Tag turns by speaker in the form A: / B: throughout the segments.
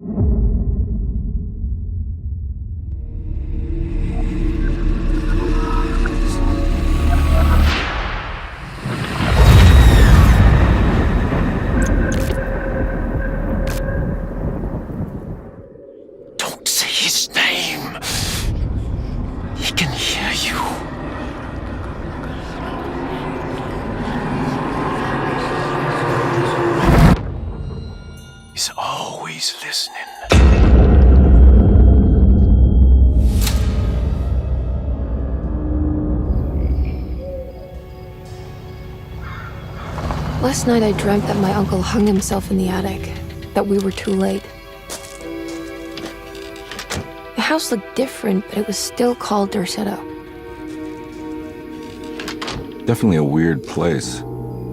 A: Don't say his name. He can hear you. He's always listening.
B: Last night I dreamt that my uncle hung himself in the attic, that we were too late. The house looked different, but it was still called Derceto.
C: Definitely a weird place.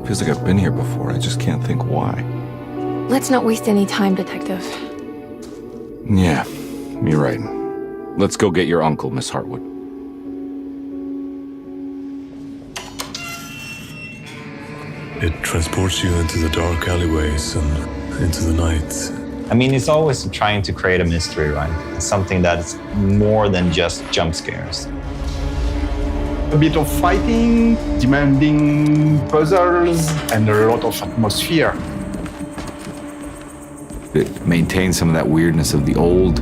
C: Feels like I've been here before. I just can't think why.
B: Let's not waste any time, Detective.
C: Yeah, you're right. Let's go get your uncle, Miss Hartwood.
D: It transports you into the dark alleyways and into the night.
E: I mean, it's always trying to create a mystery, right? It's something that's more than just jump scares.
F: A bit of fighting, demanding puzzles, and a lot of atmosphere.
C: It maintained some of that weirdness of the old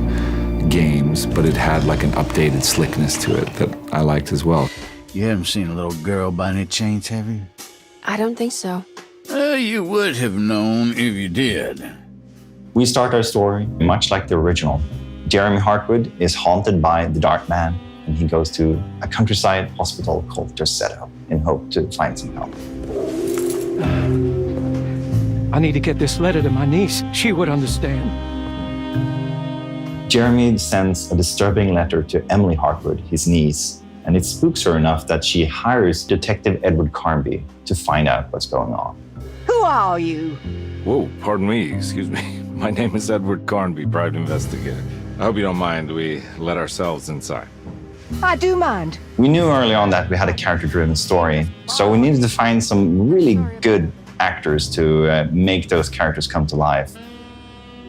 C: games, but it had like an updated slickness to it that I liked as well.
G: You haven't seen a little girl by any chance, have you?
B: I don't think so.
G: You would have known if you did.
E: We start our story much like the original. Jeremy Hartwood is haunted by the Dark Man, and he goes to a countryside hospital called Derceto in hope to find some help.
A: I need to get this letter to my niece. She would understand.
E: Jeremy sends a disturbing letter to Emily Hartwood, his niece, and it spooks her enough that she hires Detective Edward Carnby to find out what's going on.
H: Who are you?
C: Whoa, pardon me, excuse me. My name is Edward Carnby, private investigator. I hope you don't mind we let ourselves inside.
H: I do mind.
E: We knew early on that we had a character-driven story, so we needed to find some really good actors to make those characters come to life.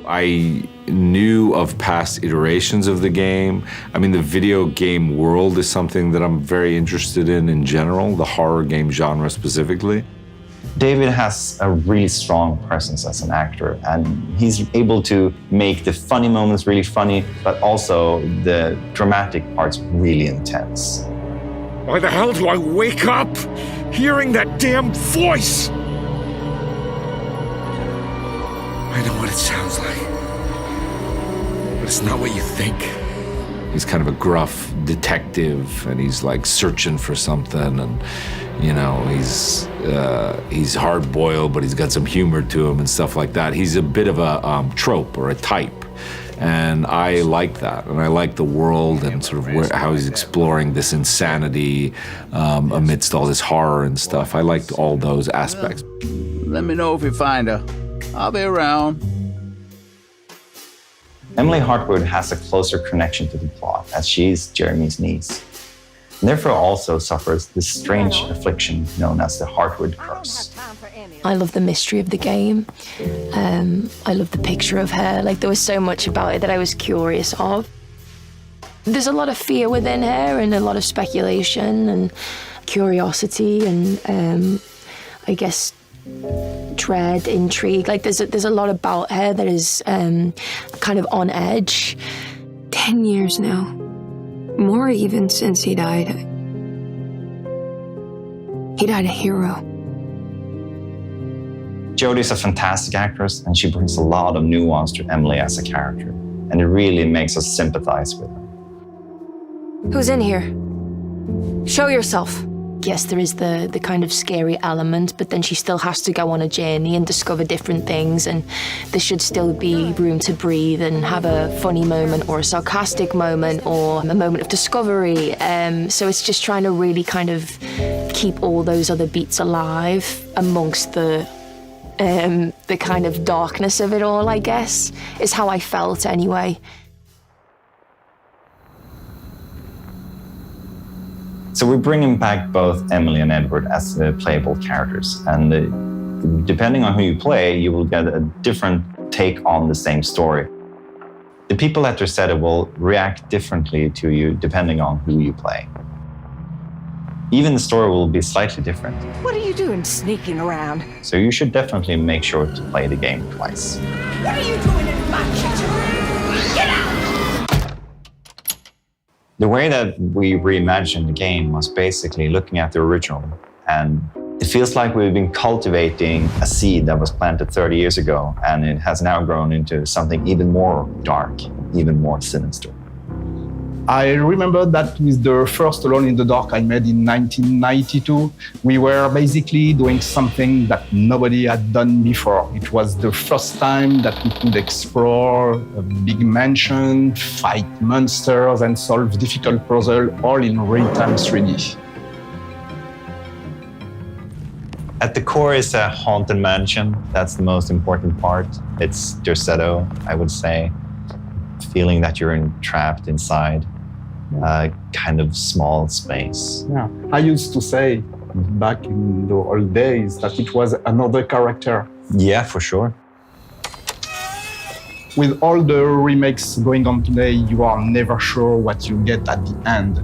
C: I knew of past iterations of the game. I mean, the video game world is something that I'm very interested in general, the horror game genre specifically.
E: David has a really strong presence as an actor, and he's able to make the funny moments really funny, but also the dramatic parts really intense.
A: Why the hell do I wake up hearing that damn voice? I know what it sounds like, but it's not what you think.
C: He's kind of a gruff detective, and he's like searching for something, and you know, he's hard-boiled, but he's got some humor to him and stuff like that. He's a bit of a trope or a type, and I like that. And I like the world and sort of how he's exploring this insanity amidst all this horror and stuff. I liked all those aspects.
G: Let me know if you find her. I'll be around.
E: Emily Hartwood has a closer connection to the plot, as she's Jeremy's niece, and therefore also suffers this strange affliction known as the Hartwood curse.
B: I love the mystery of the game. I love the picture of her. Like, there was so much about it that I was curious of. There's a lot of fear within her and a lot of speculation and curiosity and I guess dread, intrigue. Like, there's a lot about her that is kind of on edge. 10 years now. More even since he died. He died a hero.
E: Jodie's a fantastic actress, and she brings a lot of nuance to Emily as a character, and it really makes us sympathize with her.
B: Who's in here? Show yourself. Yes, there is the kind of scary element, but then she still has to go on a journey and discover different things, and there should still be room to breathe and have a funny moment or a sarcastic moment or a moment of discovery. So it's just trying to really kind of keep all those other beats alive amongst the kind of darkness of it all, I guess, is how I felt anyway.
E: So we're bringing back both Emily and Edward as the playable characters, and depending on who you play, you will get a different take on the same story. The people at Derceto will react differently to you depending on who you play. Even the story will be slightly different.
H: What are you doing sneaking around?
E: So you should definitely make sure to play the game twice.
H: What are you doing in my kitchen? Get out!
E: The way that we reimagined the game was basically looking at the original, and it feels like we've been cultivating a seed that was planted 30 years ago, and it has now grown into something even more dark, even more sinister.
F: I remember that with the first Alone in the Dark I made in 1992, we were basically doing something that nobody had done before. It was the first time that we could explore a big mansion, fight monsters, and solve difficult puzzles all in real-time 3D.
E: At the core is a haunted mansion. That's the most important part. It's Derceto, I would say. Feeling that you're trapped inside a kind of small space.
F: Yeah. I used to say back in the old days that it was another character.
E: Yeah, for sure.
F: With all the remakes going on today, you are never sure what you get at the end.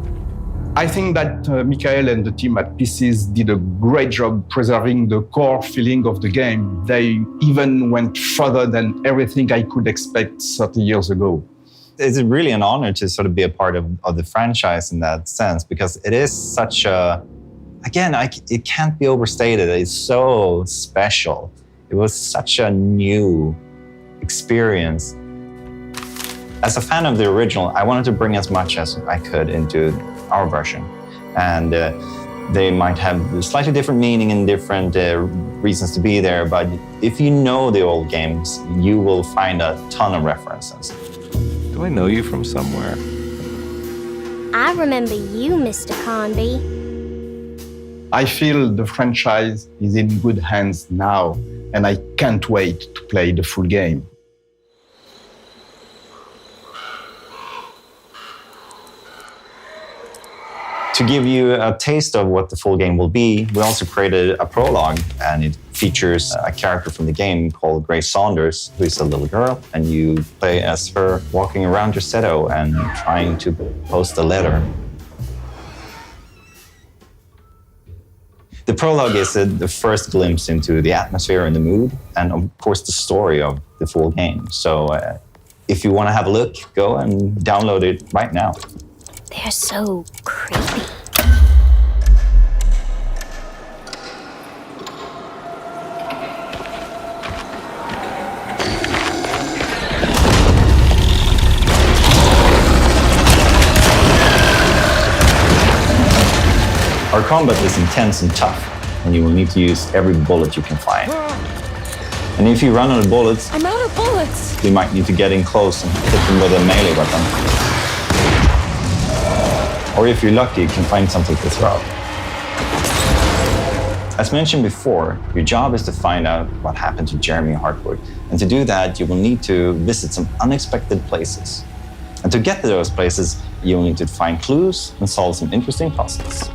F: I think that Michael and the team at PCs did a great job preserving the core feeling of the game. They even went further than everything I could expect 30 years ago.
E: It's really an honor to sort of be a part of the franchise in that sense, because it is such a, again, it can't be overstated. It's so special. It was such a new experience. As a fan of the original, I wanted to bring as much as I could into our version. And they might have a slightly different meaning and different reasons to be there, but if you know the old games, you will find a ton of references.
C: Do I know you from somewhere?
I: I remember you, Mr. Carnby.
F: I feel the franchise is in good hands now, and I can't wait to play the full game.
E: To give you a taste of what the full game will be, we also created a prologue, and it features a character from the game called Grace Saunders, who is a little girl, and you play as her walking around Derceto and trying to post a letter. The prologue is the first glimpse into the atmosphere and the mood, and of course the story of the full game. So if you want to have a look, go and download it right now.
I: They're so creepy.
E: Our combat is intense and tough, and you will need to use every bullet you can find. And if you run out of bullets,
B: I'm out of bullets.
E: you might need to get in close and hit them with a melee weapon. Or if you're lucky, you can find something to throw. As mentioned before, your job is to find out what happened to Emily Hartwood. And to do that, you will need to visit some unexpected places. And to get to those places, you will need to find clues and solve some interesting puzzles.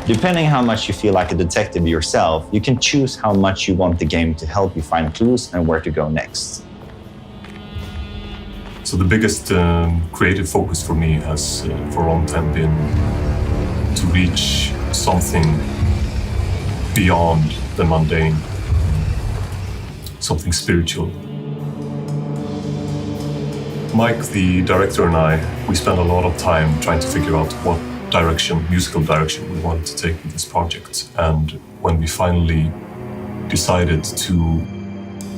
E: Depending how much you feel like a detective yourself, you can choose how much you want the game to help you find clues and where to go next.
D: So the biggest creative focus for me has for a long time been to reach something beyond the mundane, something spiritual. Mike, the director, and I, we spent a lot of time trying to figure out what musical direction we wanted to take with this project. And when we finally decided to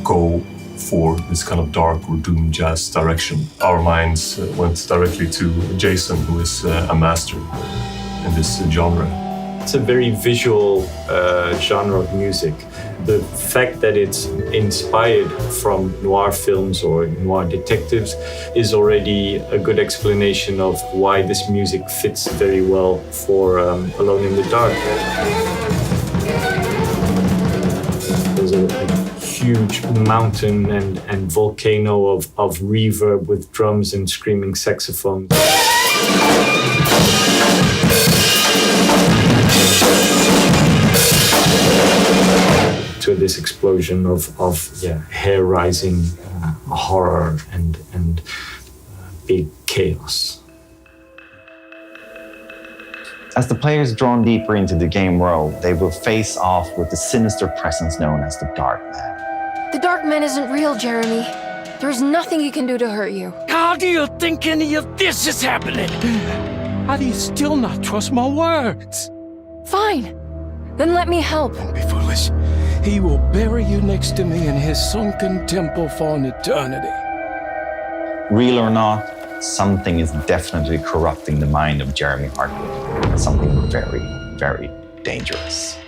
D: go for this kind of dark or doom jazz direction, our minds went directly to Jason, who is a master in this genre.
J: It's a very visual genre of music. The fact that it's inspired from noir films or noir detectives is already a good explanation of why this music fits very well for Alone in the Dark. There's a huge mountain and volcano of reverb with drums and screaming saxophones. to this explosion of hair rising horror and big chaos.
E: As the players drawn deeper into the game world, they will face off with the sinister presence known as the Dark Man.
B: The Dark Man isn't real, Jeremy. There's nothing he can do to hurt you.
K: How do you think any of this is happening? How do you still not trust my words?
B: Fine. Then let me help.
K: Don't be foolish. He will bury you next to me in his sunken temple for an eternity.
E: Real or not, something is definitely corrupting the mind of Jeremy Hartwood. Something very, very dangerous.